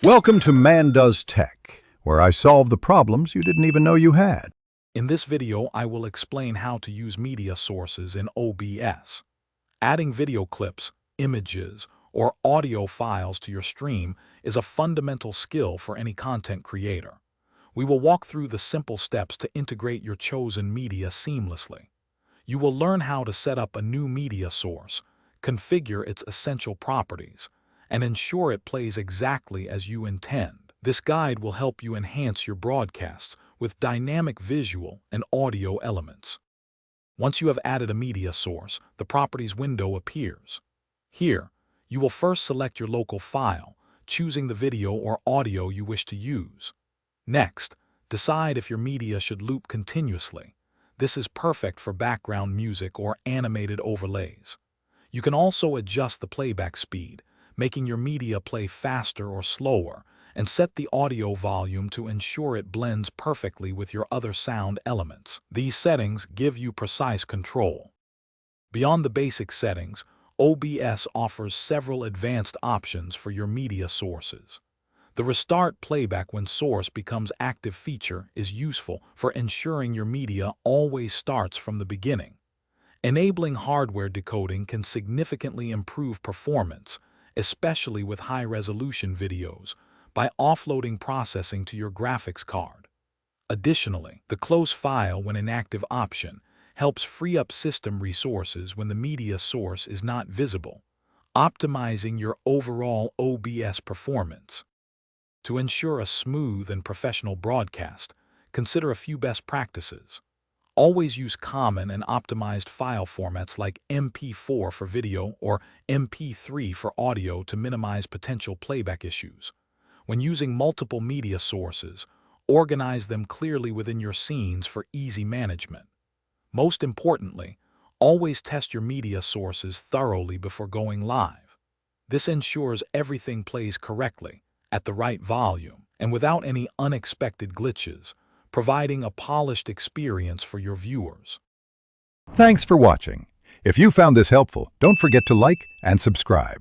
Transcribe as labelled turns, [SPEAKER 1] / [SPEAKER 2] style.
[SPEAKER 1] Welcome to Man Does Tech, where I solve the problems you didn't even know you had.
[SPEAKER 2] In this video, I will explain how to use media sources in OBS. Adding video clips, images, or audio files to your stream is a fundamental skill for any content creator. We will walk through the simple steps to integrate your chosen media seamlessly. You will learn how to set up a new media source, configure its essential properties, and ensure it plays exactly as you intend. This guide will help you enhance your broadcasts with dynamic visual and audio elements. Once you have added a media source, the Properties window appears. Here, you will first select your local file, choosing the video or audio you wish to use. Next, decide if your media should loop continuously. This is perfect for background music or animated overlays. You can also adjust the playback speed, making your media play faster or slower, and set the audio volume to ensure it blends perfectly with your other sound elements. These settings give you precise control. Beyond the basic settings, OBS offers several advanced options for your media sources. The Restart Playback when source becomes active feature is useful for ensuring your media always starts from the beginning. Enabling hardware decoding can significantly improve performance, especially with high-resolution videos, by offloading processing to your graphics card. Additionally, the Close File when inactive option helps free up system resources when the media source is not visible, optimizing your overall OBS performance. To ensure a smooth and professional broadcast, consider a few best practices. Always use common and optimized file formats like MP4 for video or MP3 for audio to minimize potential playback issues. When using multiple media sources, organize them clearly within your scenes for easy management. Most importantly, always test your media sources thoroughly before going live. This ensures everything plays correctly, at the right volume, and without any unexpected glitches, providing a polished experience for your viewers.
[SPEAKER 1] Thanks for watching. If you found this helpful, don't forget to like and subscribe.